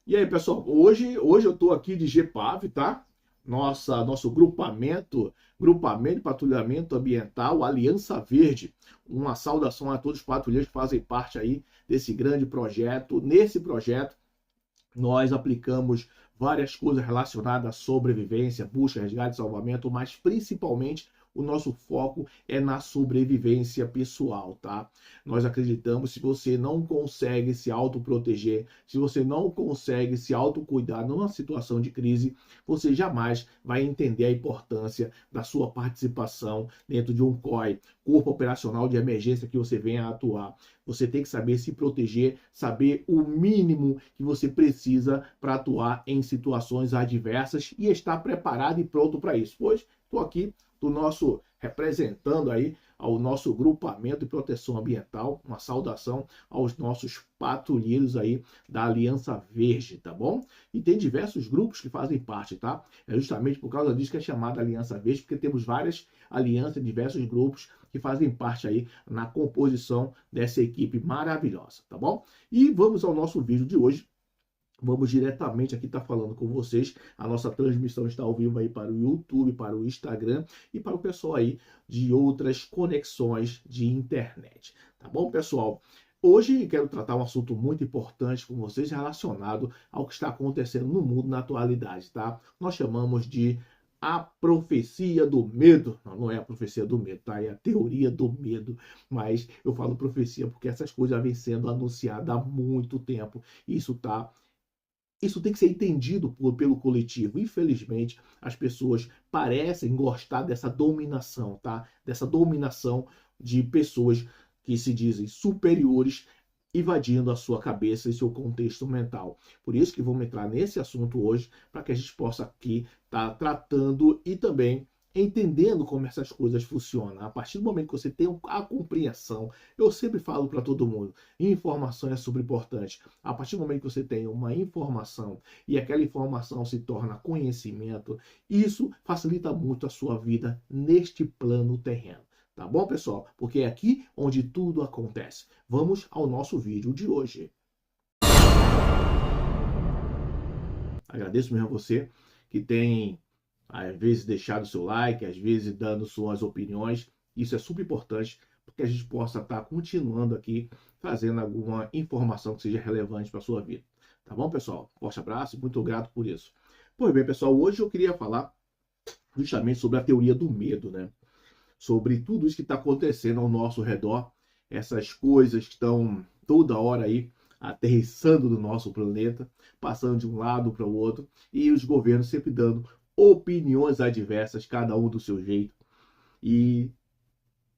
E aí, pessoal, hoje eu estou aqui de GPAV, tá? Nosso grupamento de patrulhamento ambiental Aliança Verde. Uma saudação a todos os patrulheiros que fazem parte aí desse grande projeto. Nesse projeto, nós aplicamos várias coisas relacionadas à sobrevivência, busca, resgate, salvamento, mas principalmente o nosso foco é na sobrevivência pessoal, tá? Nós acreditamos, se você não consegue se autoproteger, se você não consegue se autocuidar numa situação de crise, você jamais vai entender a importância da sua participação dentro de um COI, Corpo Operacional de Emergência, que você venha a atuar. Você tem que saber se proteger, saber o mínimo que você precisa para atuar em situações adversas e estar preparado e pronto para isso. Pois estou aqui do nosso representando aí ao nosso grupamento de proteção ambiental, uma saudação aos nossos patrulheiros aí da Aliança Verde, tá bom? E tem diversos grupos que fazem parte, tá? É justamente por causa disso que é chamada Aliança Verde, porque temos várias alianças, diversos grupos que fazem parte aí na composição dessa equipe maravilhosa, tá bom? E vamos ao nosso vídeo de hoje. Vamos diretamente aqui estar falando com vocês. A nossa transmissão está ao vivo aí para o YouTube, para o Instagram e para o pessoal aí de outras conexões de internet. Tá bom, pessoal? Hoje quero tratar um assunto muito importante com vocês relacionado ao que está acontecendo no mundo na atualidade, tá? Nós chamamos de a profecia do medo. Não, não é a profecia do medo, tá? É a teoria do medo. Mas eu falo profecia porque essas coisas já vêm sendo anunciadas há muito tempo. Isso tem que ser entendido pelo coletivo. Infelizmente, as pessoas parecem gostar dessa dominação, tá? Dessa dominação de pessoas que se dizem superiores, invadindo a sua cabeça e seu contexto mental. Por isso que vamos entrar nesse assunto hoje, para que a gente possa aqui estar tratando e também entendendo como essas coisas funcionam. A partir do momento que você tem a compreensão, eu sempre falo para todo mundo, informação é super importante. A partir do momento que você tem uma informação e aquela informação se torna conhecimento, isso facilita muito a sua vida neste plano terreno. Tá bom, pessoal? Porque é aqui onde tudo acontece. Vamos ao nosso vídeo de hoje. Agradeço mesmo a você que tem, às vezes, deixado seu like, às vezes dando suas opiniões. Isso é super importante para que a gente possa estar continuando aqui trazendo alguma informação que seja relevante para a sua vida. Tá bom, pessoal? Forte abraço e muito grato por isso. Pois bem, pessoal, hoje eu queria falar justamente sobre a teoria do medo, né? Sobre tudo isso que está acontecendo ao nosso redor, essas coisas que estão toda hora aí aterrissando no nosso planeta, passando de um lado para o outro, e os governos sempre dando opiniões adversas, cada um do seu jeito. E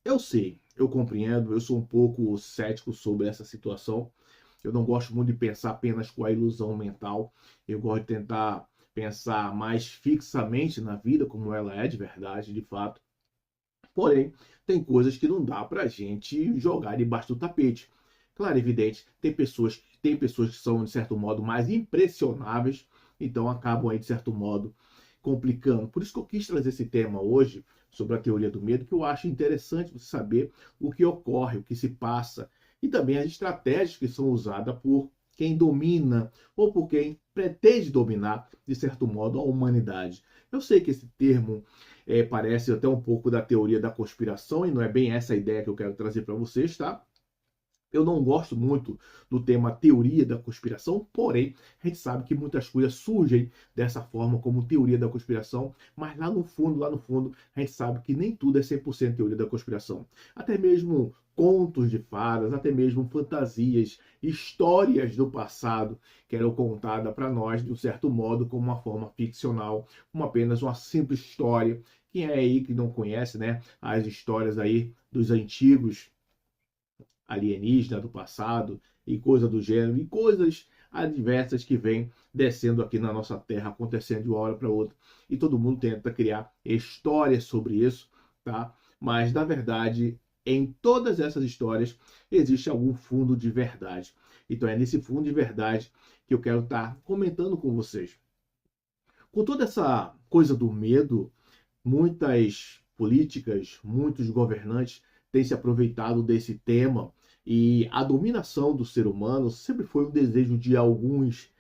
eu sei, eu compreendo, eu sou um pouco cético sobre essa situação. Eu não gosto muito de pensar apenas com a ilusão mental. Eu gosto de tentar pensar mais fixamente na vida, como ela é de verdade, de fato. Porém, tem coisas que não dá para a gente jogar debaixo do tapete. Claro, evidente, tem pessoas que são, de certo modo, mais impressionáveis, então acabam aí, de certo modo, complicando. Por isso que eu quis trazer esse tema hoje, sobre a teoria do medo, que eu acho interessante você saber o que ocorre, o que se passa, e também as estratégias que são usadas por quem domina ou por quem pretende dominar, de certo modo, a humanidade. Eu sei que esse termo parece até um pouco da teoria da conspiração, e não é bem essa a ideia que eu quero trazer para vocês, tá? Eu não gosto muito do tema teoria da conspiração, porém, a gente sabe que muitas coisas surgem dessa forma, como teoria da conspiração, mas lá no fundo, a gente sabe que nem tudo é 100% teoria da conspiração. Até mesmo contos de fadas, até mesmo fantasias, histórias do passado que eram contadas para nós, de um certo modo, como uma forma ficcional, como apenas uma simples história. Quem é aí que não conhece, né, as histórias aí dos antigos alienígena do passado e coisa do gênero, e coisas adversas que vêm descendo aqui na nossa Terra, acontecendo de uma hora para outra. E todo mundo tenta criar histórias sobre isso, tá? Mas, na verdade, em todas essas histórias existe algum fundo de verdade. Então é nesse fundo de verdade que eu quero estar comentando com vocês. Com toda essa coisa do medo, muitas políticas, muitos governantes têm se aproveitado desse tema, e a dominação do ser humano sempre foi um desejo de alguns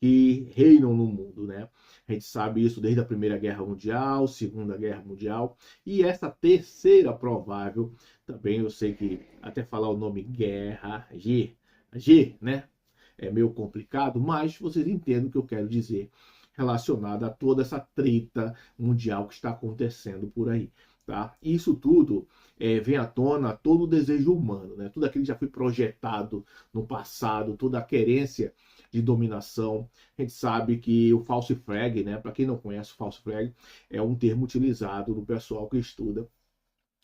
que reinam no mundo, né? A gente sabe isso desde a Primeira Guerra Mundial, Segunda Guerra Mundial, e essa terceira provável, também eu sei que até falar o nome guerra, G, né? É meio complicado, mas vocês entendem o que eu quero dizer relacionado a toda essa treta mundial que está acontecendo por aí. Tá? Isso tudo vem à tona todo o desejo humano, né? Tudo aquilo que já foi projetado no passado, toda a querência de dominação. A gente sabe que o false flag, né? Para quem não conhece, o false flag é um termo utilizado no pessoal que estuda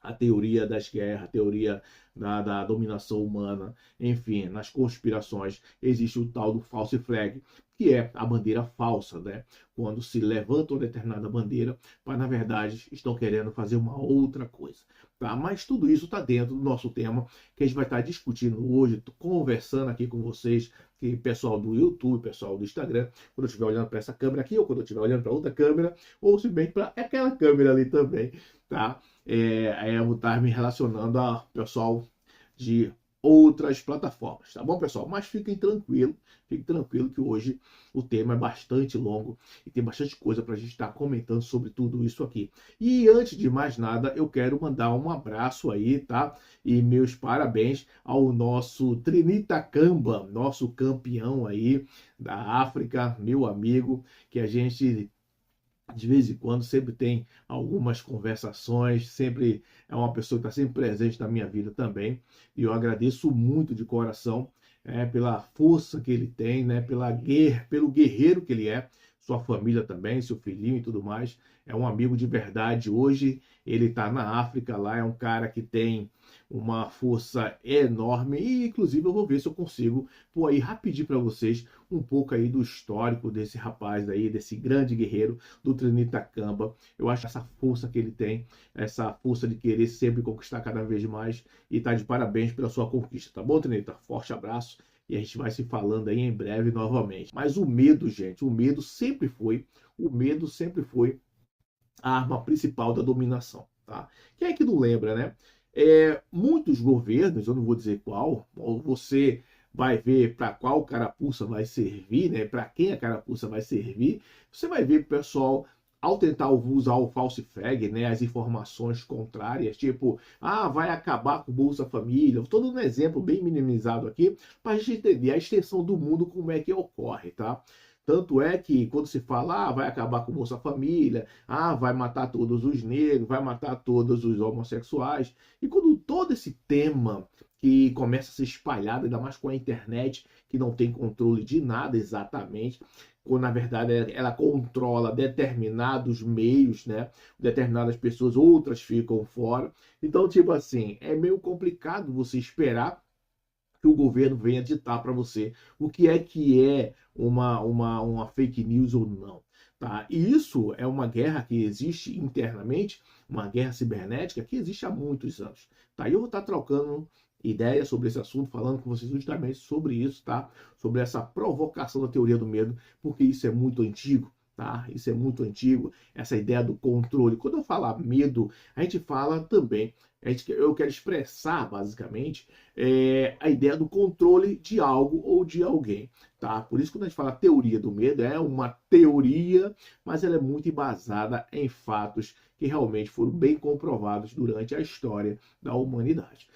a teoria das guerras, a teoria da dominação humana, enfim, nas conspirações existe o tal do false flag, que é a bandeira falsa, né? Quando se levanta uma determinada bandeira, mas na verdade estão querendo fazer uma outra coisa, tá? Mas tudo isso está dentro do nosso tema, que a gente vai estar discutindo hoje, conversando aqui com vocês, que pessoal do YouTube, pessoal do Instagram, quando eu estiver olhando para essa câmera aqui, ou quando eu estiver olhando para outra câmera, ou se bem para aquela câmera ali também, tá? Eu vou estar me relacionando ao pessoal de outras plataformas, tá bom, pessoal? Mas fiquem tranquilo que hoje o tema é bastante longo e tem bastante coisa para a gente estar comentando sobre tudo isso aqui. E antes de mais nada, eu quero mandar um abraço aí, tá? E meus parabéns ao nosso Trinita Kamba, nosso campeão aí da África, meu amigo, que a gente de vez em quando sempre tem algumas conversações, sempre é uma pessoa que está sempre presente na minha vida também, e eu agradeço muito de coração pela força que ele tem, né, pelo guerreiro que ele é, sua família também, seu filhinho e tudo mais, é um amigo de verdade. Hoje ele está na África lá, é um cara que tem uma força enorme e inclusive eu vou ver se eu consigo pôr aí rapidinho para vocês um pouco aí do histórico desse rapaz aí, desse grande guerreiro do Trinita Kamba. Eu acho essa força que ele tem, essa força de querer sempre conquistar cada vez mais, e tá de parabéns pela sua conquista, tá bom, Trinita? Forte abraço e a gente vai se falando aí em breve novamente. Mas o medo, gente, o medo sempre foi a arma principal da dominação, tá? Quem é que não lembra, né? Muitos governos, eu não vou dizer qual, você vai ver para qual carapuça vai servir, né? Para quem a carapuça vai servir, você vai ver o pessoal ao tentar usar o false flag, né, as informações contrárias, tipo, vai acabar com o Bolsa Família. Estou dando um exemplo bem minimizado aqui para a gente entender a extensão do mundo, como é que ocorre, tá? Tanto é que quando se fala, vai acabar com o Bolsa Família, vai matar todos os negros, vai matar todos os homossexuais, e quando todo esse tema que começa a ser espalhado, ainda mais com a internet, que não tem controle de nada exatamente, quando na verdade ela controla determinados meios, né? Determinadas pessoas, outras ficam fora. Então, tipo assim, é meio complicado você esperar que o governo venha ditar para você o que é uma fake news ou não. Tá? E isso é uma guerra que existe internamente, uma guerra cibernética que existe há muitos anos. Tá? E eu vou estar trocando ideias sobre esse assunto, falando com vocês justamente sobre isso, tá? Sobre essa provocação da teoria do medo, porque isso é muito antigo. Tá? Isso é muito antigo, essa ideia do controle. Quando eu falar medo, a gente fala também, eu quero expressar basicamente a ideia do controle de algo ou de alguém. Tá? Por isso, quando a gente fala teoria do medo, é uma teoria, mas ela é muito embasada em fatos que realmente foram bem comprovados durante a história da humanidade.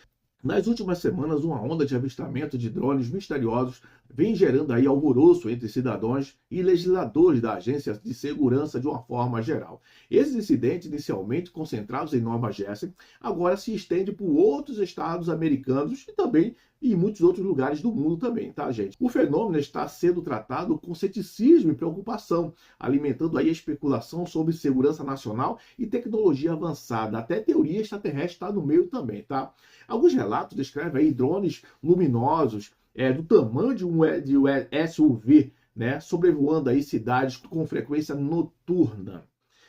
Nas últimas semanas, uma onda de avistamento de drones misteriosos vem gerando aí alvoroço entre cidadãos e legisladores da Agência de Segurança de uma forma geral. Esses incidentes, inicialmente concentrados em Nova Jersey, agora se estendem por outros estados americanos e também em muitos outros lugares do mundo também, tá, gente? O fenômeno está sendo tratado com ceticismo e preocupação, alimentando aí a especulação sobre segurança nacional e tecnologia avançada. Até teoria extraterrestre está no meio também, tá? Alguns relatos descrevem aí drones luminosos do tamanho de um SUV, né, sobrevoando aí cidades com frequência noturna.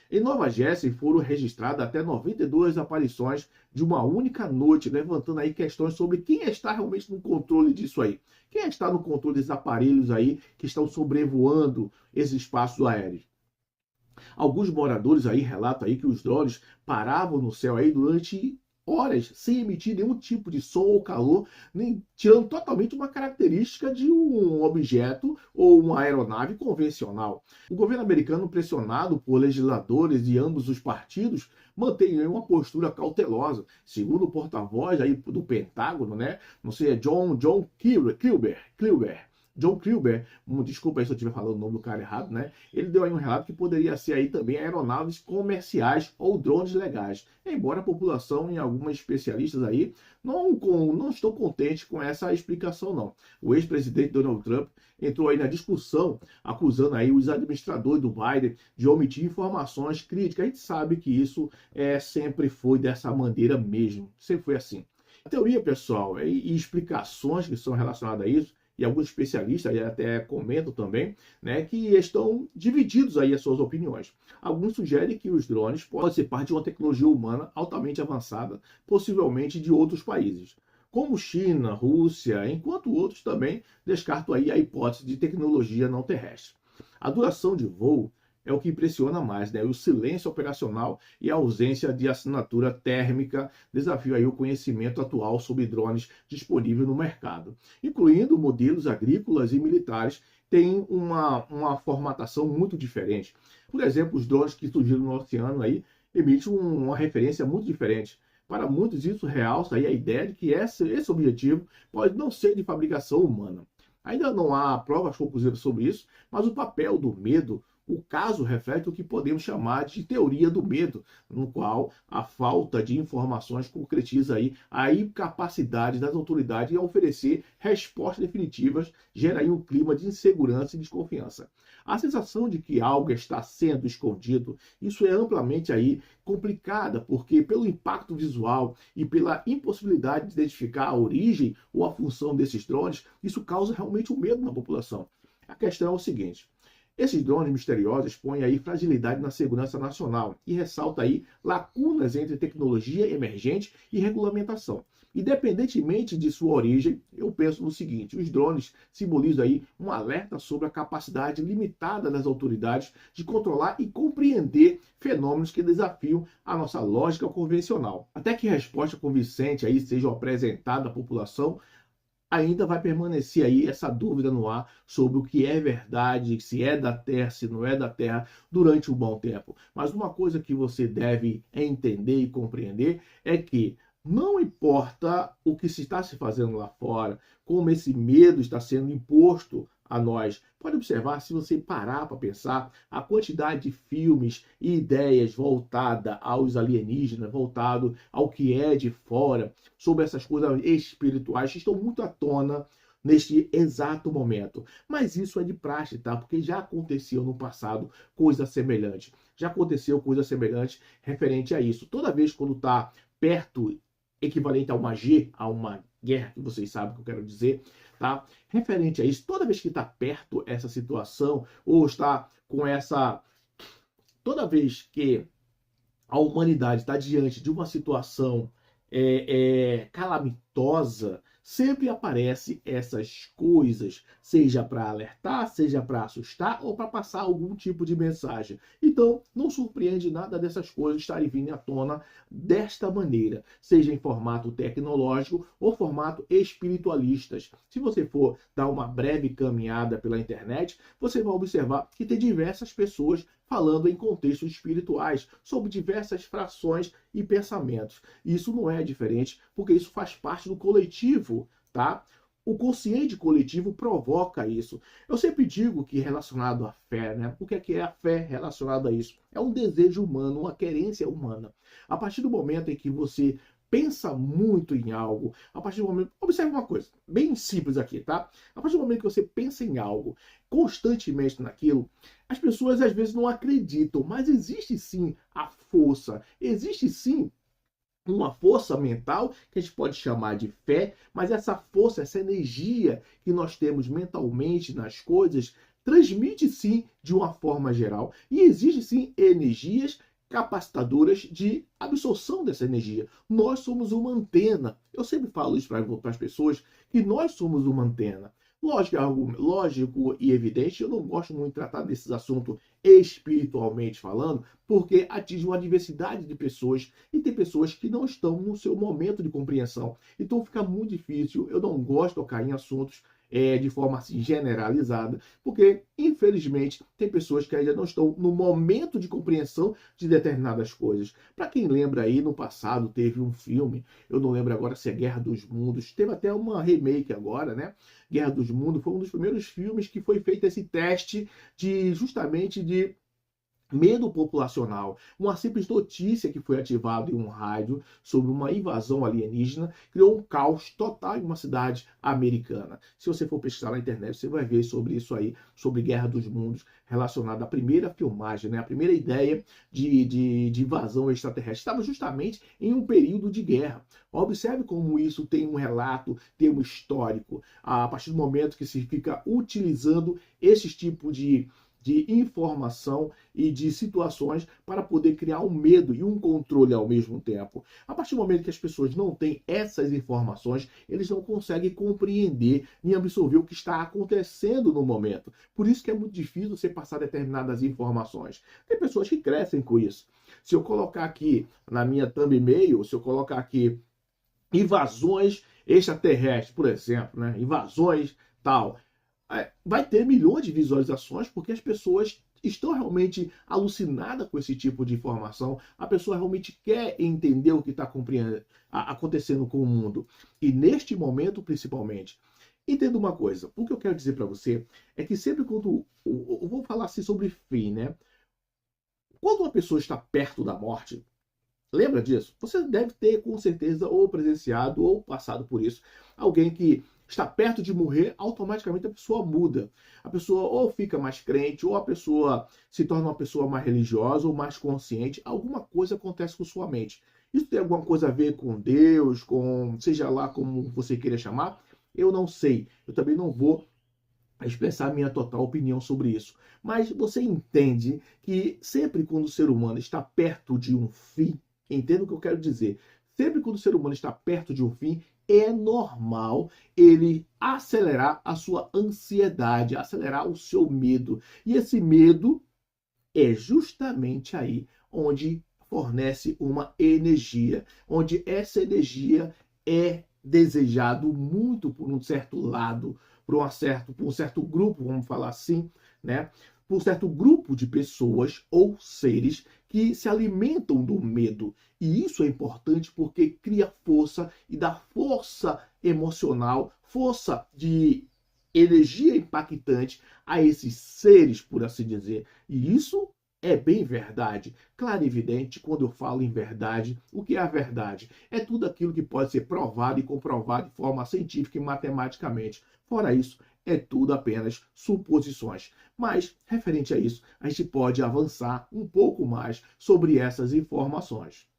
Em Nova Jersey foram registradas até 92 aparições de uma única noite, levantando aí questões sobre quem está realmente no controle disso aí. Quem está no controle desses aparelhos aí que estão sobrevoando esses espaços aéreos. Alguns moradores aí relatam aí que os drones paravam no céu aí durante horas sem emitir nenhum tipo de som ou calor, nem, tirando totalmente uma característica de um objeto ou uma aeronave convencional. O governo americano, pressionado por legisladores de ambos os partidos, mantém uma postura cautelosa. Segundo o porta-voz aí do Pentágono, né? Não sei, é John Kilber, desculpa aí se eu estiver falando o nome do cara errado, né? Ele deu aí um relato que poderia ser aí também aeronaves comerciais ou drones legais. Embora a população e algumas especialistas aí não estão contentes com essa explicação, não. O ex-presidente Donald Trump entrou aí na discussão, acusando aí os administradores do Biden de omitir informações críticas. A gente sabe que isso sempre foi dessa maneira mesmo, sempre foi assim. A teoria, pessoal, e explicações que são relacionadas a isso, e alguns especialistas até comentam também, né, que estão divididos aí as suas opiniões. Alguns sugerem que os drones podem ser parte de uma tecnologia humana altamente avançada, possivelmente de outros países, como China, Rússia, enquanto outros também descartam aí a hipótese de tecnologia não terrestre. A duração de voo é o que impressiona mais, né? O silêncio operacional e a ausência de assinatura térmica desafia aí o conhecimento atual sobre drones disponível no mercado, incluindo modelos agrícolas e militares, tem uma formatação muito diferente. Por exemplo, os drones que surgiram no oceano aí emitem uma referência muito diferente. Para muitos, isso realça aí a ideia de que esse objetivo pode não ser de fabricação humana. Ainda não há provas conclusivas sobre isso, mas o papel do medo, o caso reflete o que podemos chamar de teoria do medo, no qual a falta de informações concretiza aí a incapacidade das autoridades em oferecer respostas definitivas, gera aí um clima de insegurança e desconfiança. A sensação de que algo está sendo escondido, isso é amplamente aí complicada, porque pelo impacto visual e pela impossibilidade de identificar a origem ou a função desses drones, isso causa realmente um medo na população. A questão é o seguinte: esses drones misteriosos expõem aí fragilidade na segurança nacional e ressalta aí lacunas entre tecnologia emergente e regulamentação. Independentemente de sua origem, eu penso no seguinte: os drones simbolizam aí um alerta sobre a capacidade limitada das autoridades de controlar e compreender fenômenos que desafiam a nossa lógica convencional. Até que resposta convincente aí seja apresentada à população, ainda vai permanecer aí essa dúvida no ar sobre o que é verdade, se é da Terra, se não é da Terra, durante um bom tempo. Mas uma coisa que você deve entender e compreender é que não importa o que se está se fazendo lá fora, como esse medo está sendo imposto a nós. Pode observar, se você parar para pensar, a quantidade de filmes e ideias voltada aos alienígenas, voltado ao que é de fora, sobre essas coisas espirituais que estão muito à tona neste exato momento. Mas isso é de praxe, tá? Porque já aconteceu no passado coisa semelhante. Já aconteceu coisa semelhante referente a isso. Toda vez quando está perto, equivalente a uma guerra, que vocês sabem o que eu quero dizer, tá? Referente a isso, toda vez que está perto essa situação, ou está com essa... Toda vez que a humanidade está diante de uma situação calamitosa, sempre aparecem essas coisas, seja para alertar, seja para assustar ou para passar algum tipo de mensagem. Então, não surpreende nada dessas coisas estarem vindo à tona desta maneira, seja em formato tecnológico ou formato espiritualistas. Se você for dar uma breve caminhada pela internet, você vai observar que tem diversas pessoas falando em contextos espirituais, sobre diversas frações e pensamentos. Isso não é diferente, porque isso faz parte do coletivo, tá? O consciente coletivo provoca isso. Eu sempre digo que relacionado à fé, né? O que é a fé relacionada a isso? É um desejo humano, uma querência humana. A partir do momento em que você pensa muito em algo, a partir do momento... Observe uma coisa, bem simples aqui, tá? A partir do momento que você pensa em algo, constantemente naquilo, as pessoas às vezes não acreditam, mas existe sim a força, existe sim uma força mental, que a gente pode chamar de fé, mas essa força, essa energia que nós temos mentalmente nas coisas, transmite sim de uma forma geral. E existe sim energias capacitadoras de absorção dessa energia. Nós somos uma antena. Eu sempre falo isso para as pessoas, que nós somos uma antena. Lógico, lógico e evidente, eu não gosto muito de tratar desses assuntos espiritualmente falando, porque atinge uma diversidade de pessoas e tem pessoas que não estão no seu momento de compreensão. Então fica muito difícil, eu não gosto de tocar em assuntos de forma assim generalizada, porque infelizmente tem pessoas que ainda não estão no momento de compreensão de determinadas coisas. Para quem lembra aí, no passado teve um filme, eu não lembro agora se é Guerra dos Mundos, teve até uma remake agora, né? Guerra dos Mundos foi um dos primeiros filmes que foi feito esse teste de justamente de medo populacional. Uma simples notícia que foi ativada em um rádio sobre uma invasão alienígena criou um caos total em uma cidade americana. Se você for pesquisar na internet, você vai ver sobre isso aí, sobre Guerra dos Mundos, relacionada à primeira filmagem, né? A primeira ideia de invasão extraterrestre. Estava justamente em um período de guerra. Observe como isso tem um relato, tem um histórico. A partir do momento que se fica utilizando esses tipos de informação e de situações para poder criar um medo e um controle ao mesmo tempo. A partir do momento que as pessoas não têm essas informações, eles não conseguem compreender nem absorver o que está acontecendo no momento. Por isso que é muito difícil você passar determinadas informações. Tem pessoas que crescem com isso. Se eu colocar aqui na minha thumbnail, se eu colocar aqui invasões extraterrestres, por exemplo, né? Invasões tal, vai ter milhões de visualizações porque as pessoas estão realmente alucinadas com esse tipo de informação. A pessoa realmente quer entender o que está acontecendo com o mundo. E neste momento, principalmente, entenda uma coisa. O que eu quero dizer para você é que sempre quando... Eu vou falar assim sobre fim, né? Quando uma pessoa está perto da morte, lembra disso? Você deve ter, com certeza, ou presenciado ou passado por isso. Alguém que está perto de morrer, automaticamente a pessoa muda. A pessoa ou fica mais crente, ou a pessoa se torna uma pessoa mais religiosa ou mais consciente. Alguma coisa acontece com sua mente. Isso tem alguma coisa a ver com Deus, com seja lá como você queira chamar? Eu não sei. Eu também não vou expressar minha total opinião sobre isso. Mas você entende que sempre quando o ser humano está perto de um fim, entenda o que eu quero dizer. Sempre quando o ser humano está perto de um fim, é normal ele acelerar a sua ansiedade, acelerar o seu medo. E esse medo é justamente aí onde fornece uma energia, onde essa energia é desejado muito por um certo lado, por um certo grupo, vamos falar assim, né? Por um certo grupo de pessoas ou seres que se alimentam do medo. E isso é importante porque cria força e dá força emocional, força de energia impactante a esses seres, por assim dizer. E isso é bem verdade. Claro e evidente, quando eu falo em verdade, o que é a verdade? É tudo aquilo que pode ser provado e comprovado de forma científica e matematicamente. Fora isso, é tudo apenas suposições. Mas, referente a isso, a gente pode avançar um pouco mais sobre essas informações.